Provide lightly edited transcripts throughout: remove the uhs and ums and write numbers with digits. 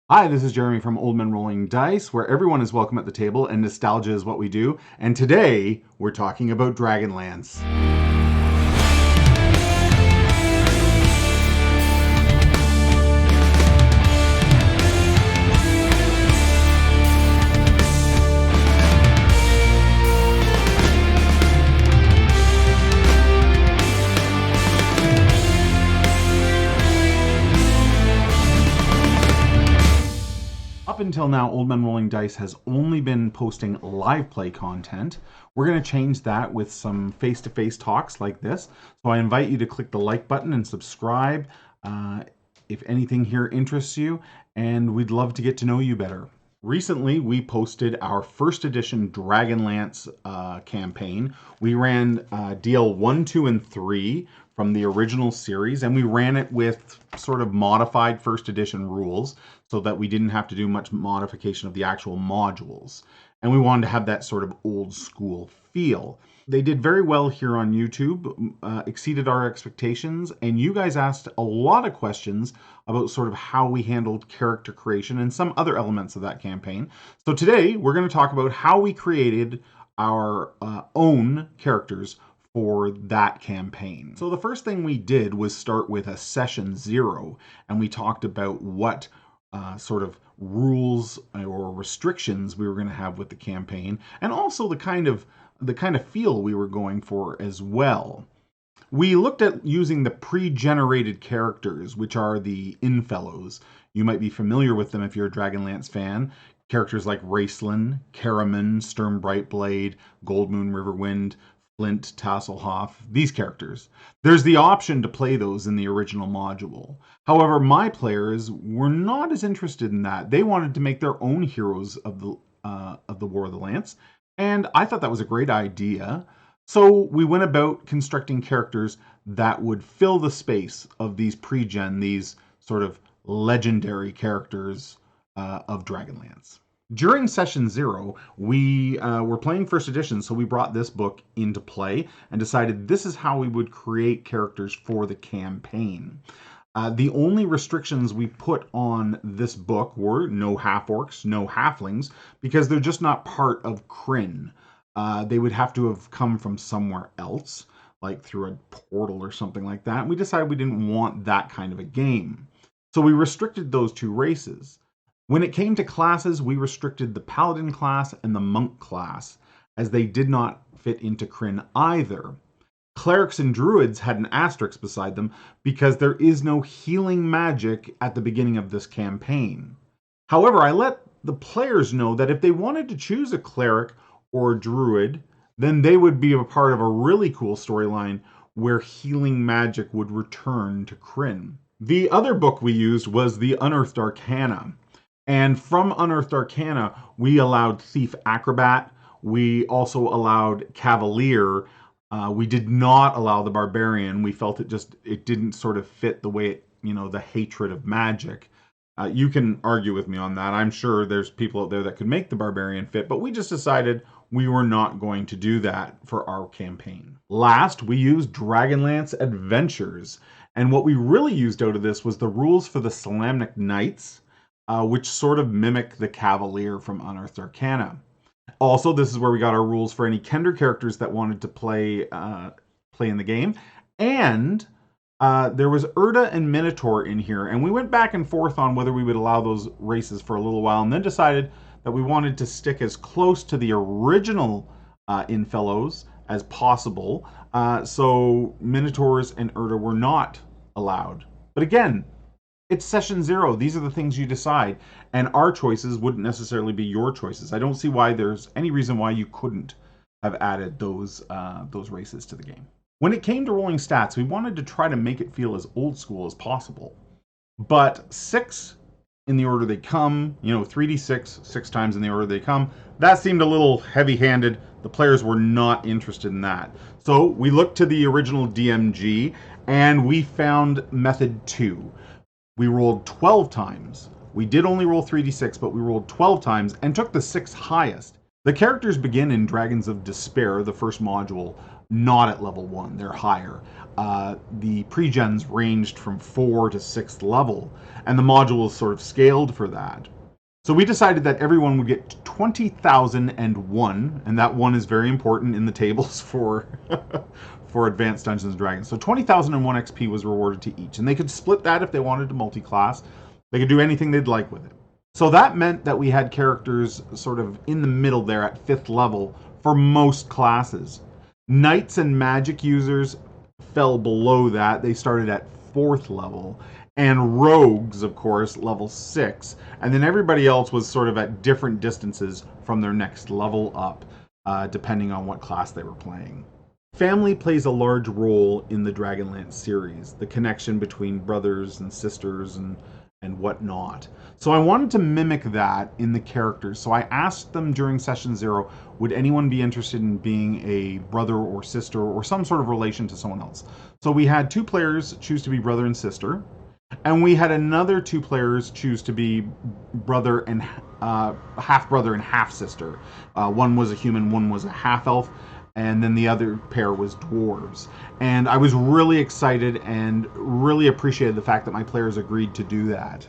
Hi, this is Jeremy from Old Men Rolling Dice, where everyone is welcome at the table and nostalgia is what we do. And today, we're talking about Dragonlance. Up until now, Old Men Rolling Dice has only been posting live play content. We're going to change that with some face-to-face talks like this. So I invite you to click the like button and subscribe if anything here interests you, and we'd love to get to know you better. Recently, we posted our first edition Dragonlance campaign. We ran DL 1, 2, and 3 from the original series, and we ran it with sort of modified first edition rules so that we didn't have to do much modification of the actual modules. And we wanted to have that sort of old school feel. They did very well here on YouTube, exceeded our expectations, and you guys asked a lot of questions about sort of how we handled character creation and some other elements of that campaign. So today we're going to talk about how we created our own characters for that campaign. So the first thing we did was start with a session 0, and we talked about what sort of rules or restrictions we were going to have with the campaign, and also the kind of feel we were going for as well. We looked at using the pre-generated characters, which are the Infellows. You might be familiar with them if you're a Dragonlance fan. Characters like Raceland, Karaman, Sturm Brightblade, Goldmoon Riverwind, Flint, Tasselhoff, these characters. There's the option to play those in the original module. However, my players were not as interested in that. They wanted to make their own heroes of the War of the Lance, and I thought that was a great idea. So we went about constructing characters that would fill the space of these pre-gen, these sort of legendary characters of Dragonlance. During session 0, we were playing first edition, so we brought this book into play and decided this is how we would create characters for the campaign. The only restrictions we put on this book were no half-orcs, no halflings, because they're just not part of Kryn. They would have to have come from somewhere else, like through a portal or something like that. We decided we didn't want that kind of a game. So we restricted those two races. When it came to classes, we restricted the Paladin class and the Monk class, as they did not fit into Kryn either. Clerics and Druids had an asterisk beside them because there is no healing magic at the beginning of this campaign. However, I let the players know that if they wanted to choose a Cleric or a Druid, then they would be a part of a really cool storyline where healing magic would return to Kryn. The other book we used was the Unearthed Arcana. And from Unearthed Arcana, we allowed Thief Acrobat. We also allowed Cavalier. We did not allow the Barbarian. We felt it didn't sort of fit the way the hatred of magic. You can argue with me on that. I'm sure there's people out there that could make the Barbarian fit, but we just decided we were not going to do that for our campaign. Last, we used Dragonlance Adventures. And what we really used out of this was the rules for the Solamnic Knights, which sort of mimic the Cavalier from Unearthed Arcana. Also, this is where we got our rules for any Kender characters that wanted to play in the game. And there was Urda and Minotaur in here, and we went back and forth on whether we would allow those races for a little while, and then decided that we wanted to stick as close to the original Infellows as possible. So Minotaurs and Urda were not allowed. But again, it's session 0. These are the things you decide. And our choices wouldn't necessarily be your choices. I don't see why there's any reason why you couldn't have added those races to the game. When it came to rolling stats, we wanted to try to make it feel as old school as possible. But 6 in the order they come, 3d6, 6 times in the order they come, that seemed a little heavy-handed. The players were not interested in that. So we looked to the original DMG, and we found method 2. We rolled 12 times. We did only roll 3d6, but we rolled 12 times and took the 6 highest. The characters begin in Dragons of Despair, the first module, not at level 1. They're higher. the pregens ranged from 4th to 6th level, and the module was sort of scaled for that. So we decided that everyone would get 20,001, and that one is very important in the tables for for Advanced Dungeons & Dragons. So 20,001 XP was rewarded to each, and they could split that if they wanted to multi-class. They could do anything they'd like with it. So that meant that we had characters sort of in the middle there at 5th level for most classes. Knights and magic users fell below that. They started at 4th level. And rogues, of course, level 6. And then everybody else was sort of at different distances from their next level up, depending on what class they were playing. Family plays a large role in the Dragonlance series, the connection between brothers and sisters and whatnot. So I wanted to mimic that in the characters. So I asked them during session 0, would anyone be interested in being a brother or sister or some sort of relation to someone else? So we had 2 players choose to be brother and sister. And we had another 2 players choose to be brother and half brother and half sister. One was a human, one was a half elf, and then the other pair was dwarves. And I was really excited and really appreciated the fact that my players agreed to do that.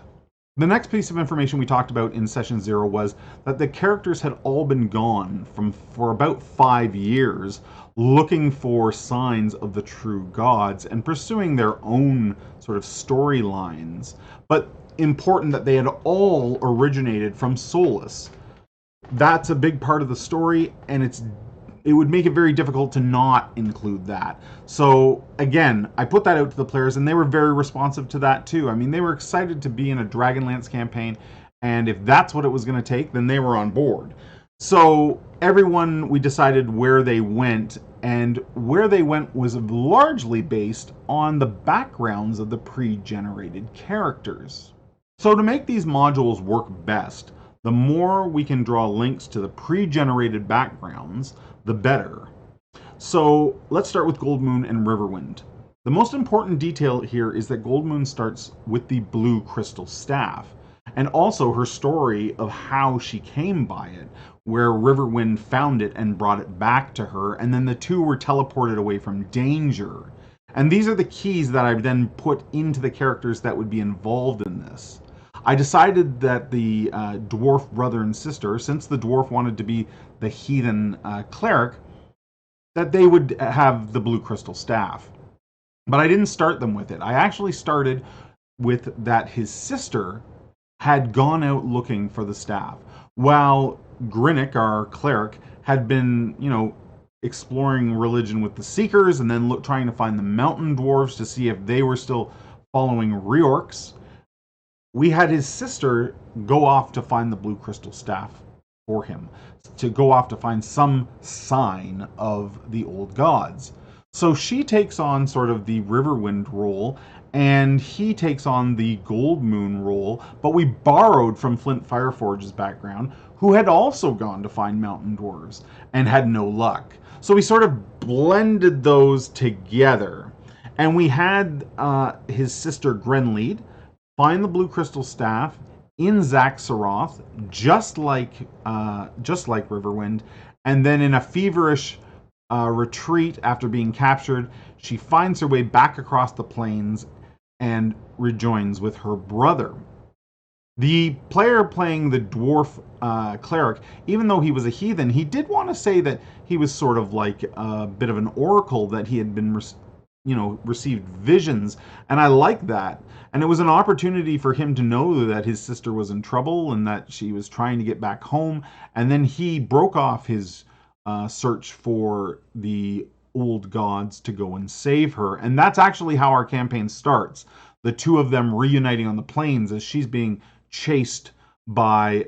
The next piece of information we talked about in session 0 was that the characters had all been gone for about 5 years, looking for signs of the true gods and pursuing their own sort of storylines. But important that they had all originated from Solace. That's a big part of the story, and it would make it very difficult to not include that. So again, I put that out to the players, and they were very responsive to that too. I mean, they were excited to be in a Dragonlance campaign, and if that's what it was going to take, then they were on board. So everyone, we decided where they went, and where they went was largely based on the backgrounds of the pre-generated characters. So to make these modules work best, the more we can draw links to the pre-generated backgrounds, the better. So let's start with Goldmoon and Riverwind. The most important detail here is that Goldmoon starts with the blue crystal staff, and also her story of how she came by it, where Riverwind found it and brought it back to her, and then the 2 were teleported away from danger. And these are the keys that I've then put into the characters that would be involved in this. I decided that the dwarf brother and sister, since the dwarf wanted to be the heathen cleric, that they would have the blue crystal staff. But I didn't start them with it. I actually started with that his sister had gone out looking for the staff, while Grinnick, our cleric, had been, exploring religion with the Seekers, and then trying to find the mountain dwarves to see if they were still following reorcs. We had his sister go off to find the blue crystal staff for him, to go off to find some sign of the old gods. So she takes on sort of the Riverwind role, and he takes on the Goldmoon role, but we borrowed from Flint Fireforge's background, who had also gone to find mountain dwarves and had no luck. So we sort of blended those together, and we had his sister Grenlead find the blue crystal staff in Zaxaroth, just like Riverwind, and then in a feverish retreat after being captured, she finds her way back across the plains and rejoins with her brother. The player playing the dwarf cleric, even though he was a heathen, he did want to say that he was sort of like a bit of an oracle, that he had been received visions, and I like that. And it was an opportunity for him to know that his sister was in trouble and that she was trying to get back home, and then he broke off his search for the old gods to go and save her. And that's actually how our campaign starts. The 2 of them reuniting on the plains as she's being chased by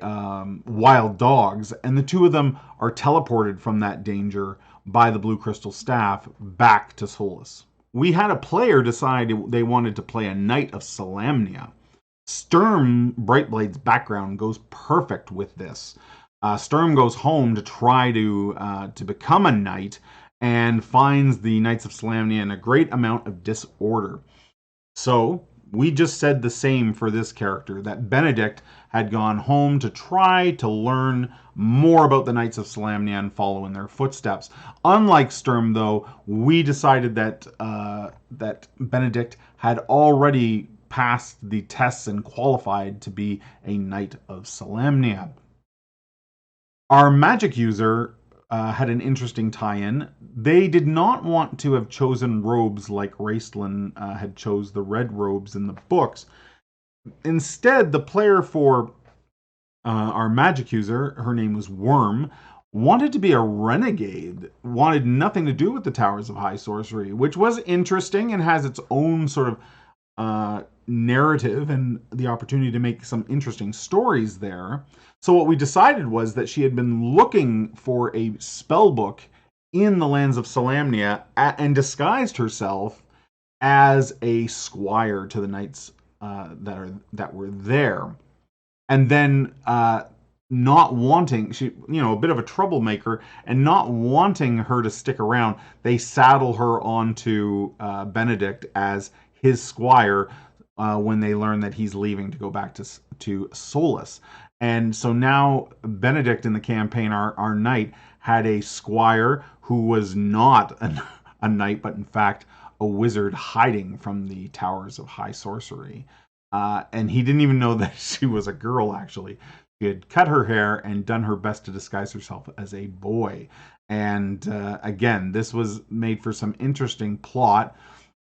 wild dogs, and the 2 of them are teleported from that danger by the blue crystal staff back to Solace. We had a player decide they wanted to play a Knight of Solamnia. Sturm Brightblade's background goes perfect with this. Sturm goes home to try to become a knight, and finds the Knights of Solamnia in a great amount of disorder. So we just said the same for this character, that Benedict had gone home to try to learn more about the Knights of Solamnia and follow in their footsteps. Unlike Sturm, though, we decided that that Benedict had already passed the tests and qualified to be a Knight of Solamnia. Our magic user had an interesting tie-in. They did not want to have chosen robes like Raistlin had chose the red robes in the books. Instead, the player for our magic user, her name was Worm, wanted to be a renegade, wanted nothing to do with the Towers of High Sorcery, which was interesting and has its own sort of narrative and the opportunity to make some interesting stories there. So what we decided was that she had been looking for a spell book in the lands of Solamnia and disguised herself as a squire to the knights that were there. And then not wanting, she, a bit of a troublemaker, and not wanting her to stick around, they saddle her onto Benedict as his squire when they learn that he's leaving to go back to Solace. And so now Benedict in the campaign, our knight, had a squire who was not a knight, but in fact a wizard hiding from the Towers of High Sorcery. And he didn't even know that she was a girl, actually. She had cut her hair and done her best to disguise herself as a boy. And again, this was made for some interesting plot.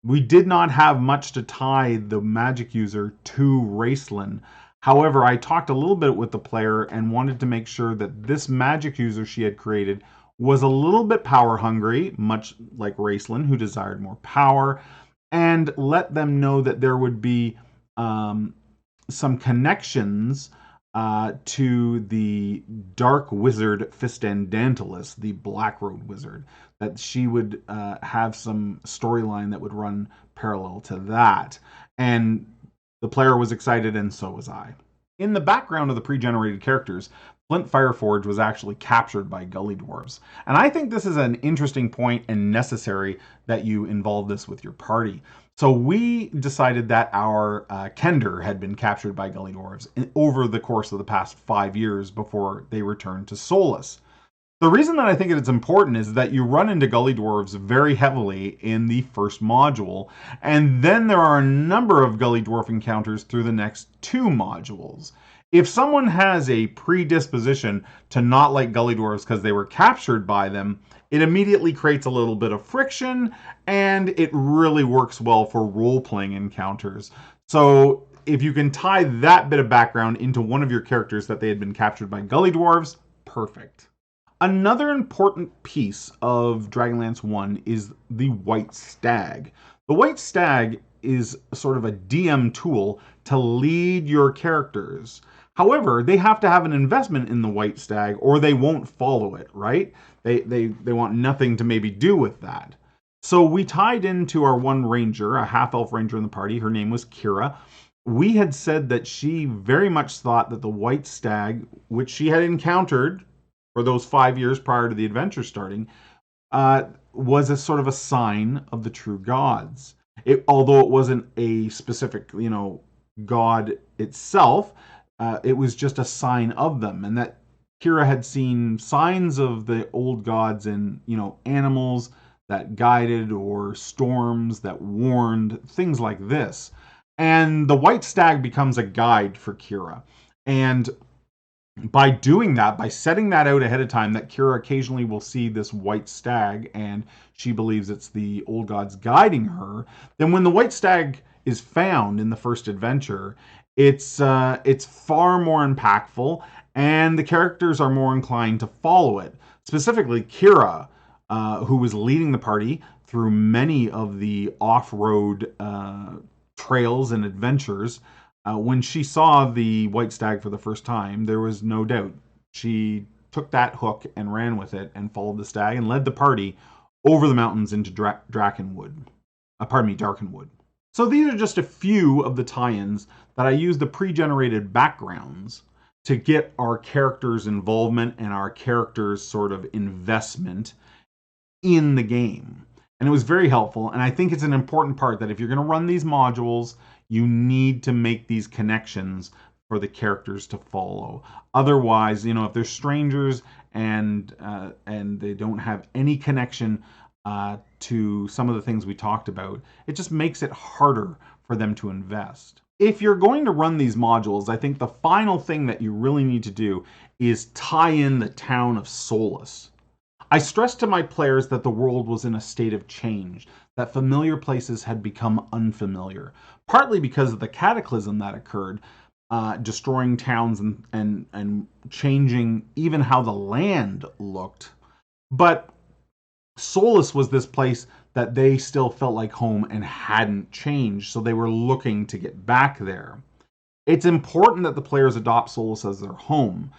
We did not have much to tie the magic user to Raistlin. However, I talked a little bit with the player and wanted to make sure that this magic user she had created was a little bit power hungry, much like Raistlin, who desired more power, and let them know that there would be some connections to the dark wizard Fistandantilus, the Black Road wizard, that she would have some storyline that would run parallel to that. And the player was excited, and so was I. In the background of the pre-generated characters, Flint Fireforge was actually captured by Gully Dwarves. And I think this is an interesting point and necessary that you involve this with your party. So we decided that our Kender had been captured by Gully Dwarves over the course of the past 5 years before they returned to Solace. The reason that I think it's important is that you run into Gully Dwarves very heavily in the first module, and then there are a number of Gully Dwarf encounters through the next 2 modules. If someone has a predisposition to not like Gully Dwarves because they were captured by them, it immediately creates a little bit of friction, and it really works well for role-playing encounters. So if you can tie that bit of background into one of your characters that they had been captured by Gully Dwarves, perfect. Another important piece of Dragonlance 1 is the White Stag. The White Stag is sort of a DM tool to lead your characters. However, they have to have an investment in the White Stag or they won't follow it, right? They want nothing to maybe do with that. So we tied into our one ranger, a half-elf ranger in the party. Her name was Kira. We had said that she very much thought that the White Stag, which she had encountered for those 5 years prior to the adventure starting, was a sort of a sign of the true gods. Although it wasn't a specific, god itself, it was just a sign of them, and that Kira had seen signs of the old gods in, animals that guided or storms that warned, things like this. And the White Stag becomes a guide for Kira. And by doing that, by setting that out ahead of time, that Kira occasionally will see this White Stag and she believes it's the old gods guiding her, then when the White Stag is found in the first adventure, it's far more impactful and the characters are more inclined to follow it. Specifically, Kira, who was leading the party through many of the off-road trails and adventures, when she saw the White Stag for the first time, there was no doubt. She took that hook and ran with it and followed the stag and led the party over the mountains into Darkenwood. So these are just a few of the tie-ins that I use the pre-generated backgrounds to get our characters' involvement and our characters' sort of investment in the game. And it was very helpful, and I think it's an important part that if you're going to run these modules, you need to make these connections for the characters to follow. Otherwise, you know, if they're strangers and they don't have any connection to some of the things we talked about, it just makes it harder for them to invest. If you're going to run these modules, I think the final thing that you really need to do is tie in the town of Solace. I stressed to my players that the world was in a state of change, that familiar places had become unfamiliar, partly because of the cataclysm that occurred, destroying towns and changing even how the land looked. But Solace was this place that they still felt like home and hadn't changed, so they were looking to get back there. It's important that the players adopt Solace as their home.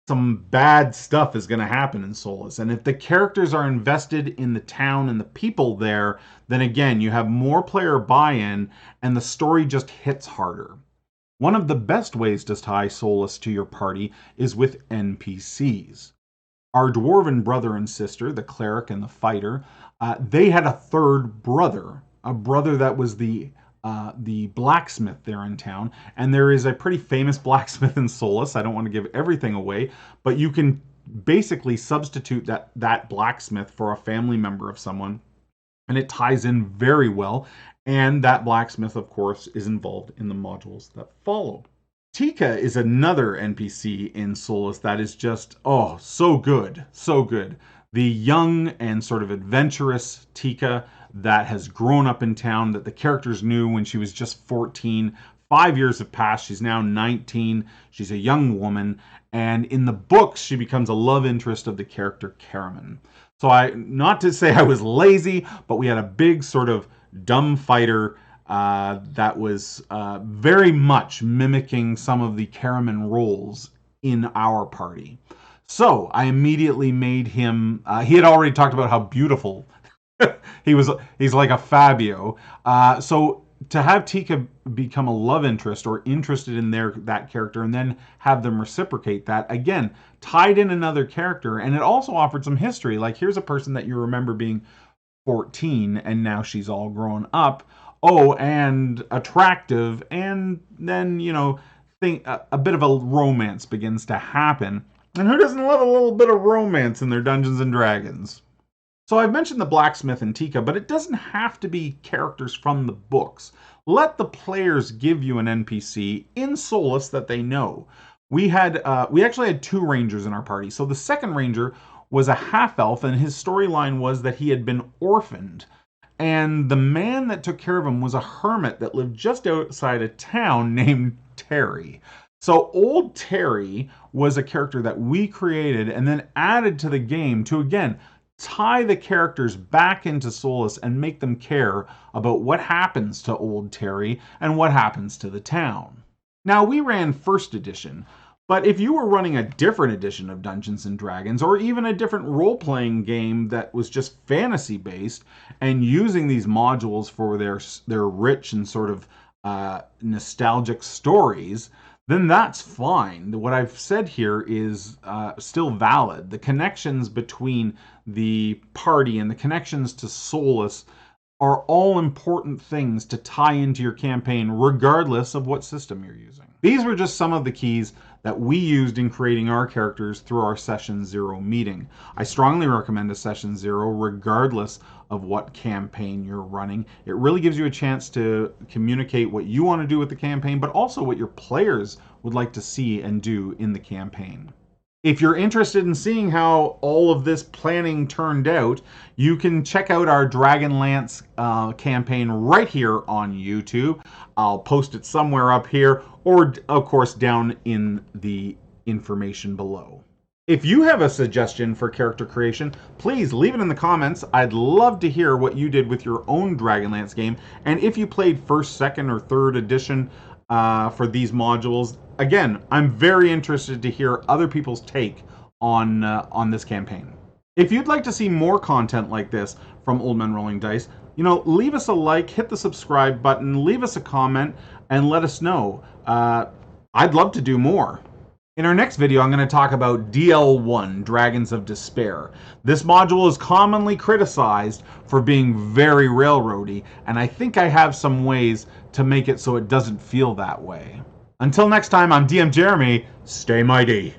Some bad stuff is going to happen in Solace, and if the characters are invested in the town and the people there, then again, you have more player buy-in and the story just hits harder. One of the best ways to tie Solace to your party is with NPCs. Our dwarven brother and sister, the cleric and the fighter, they had a third brother, a brother that was the blacksmith there in town. And there is a pretty famous blacksmith in Solace. I don't want to give everything away, but you can basically substitute that blacksmith for a family member of someone, and it ties in very well. And that blacksmith, of course, is involved in the modules that follow. Tika is another NPC in Solace that is just, oh, so good, so good. The young and sort of adventurous Tika that has grown up in town, that the characters knew when she was just 14. 5 years have passed. She's now 19. She's a young woman. And in the books, she becomes a love interest of the character Caraman. So not to say I was lazy, but we had a big sort of dumb fighter that was very much mimicking some of the Caraman roles in our party. So I immediately made him, he had already talked about how beautiful he's like a Fabio. So to have Tika become a love interest or interested in that character and then have them reciprocate that, again, tied in another character. And it also offered some history. Like, here's a person that you remember being 14 and now she's all grown up. Oh, and attractive. And then, you know, a bit of a romance begins to happen. And who doesn't love a little bit of romance in their Dungeons and Dragons? So I've mentioned the blacksmith and Tika, but it doesn't have to be characters from the books. Let the players give you an NPC in Solace that they know. We actually had 2 rangers in our party. So the second ranger was a half-elf, and his storyline was that he had been orphaned. And the man that took care of him was a hermit that lived just outside of town named Terry. So old Terry was a character that we created and then added to the game to, again, tie the characters back into Solace and make them care about what happens to old Terry and what happens to the town. Now, we ran first edition, but if you were running a different edition of Dungeons & Dragons, or even a different role-playing game that was just fantasy-based and using these modules for their rich and sort of nostalgic stories, then that's fine. What I've said here is still valid. The connections between the party and the connections to Solace are all important things to tie into your campaign, regardless of what system you're using. These were just some of the keys that we used in creating our characters through our Session 0 meeting. I strongly recommend a Session 0 regardless of what campaign you're running. It really gives you a chance to communicate what you want to do with the campaign, but also what your players would like to see and do in the campaign. If you're interested in seeing how all of this planning turned out, you can check out our Dragonlance campaign right here on YouTube. I'll post it somewhere up here, or of course down in the information below. If you have a suggestion for character creation, please leave it in the comments. I'd love to hear what you did with your own Dragonlance game, and if you played first, second, or third edition for these modules. Again, I'm very interested to hear other people's take on this campaign. If you'd like to see more content like this from Old Men Rolling Dice, you know, leave us a like, hit the subscribe button, leave us a comment, and let us know. I'd love to do more. In our next video, I'm going to talk about DL1, Dragons of Despair. This module is commonly criticized for being very railroady, and I think I have some ways to make it so it doesn't feel that way. Until next time, I'm DM Jeremy. Stay mighty.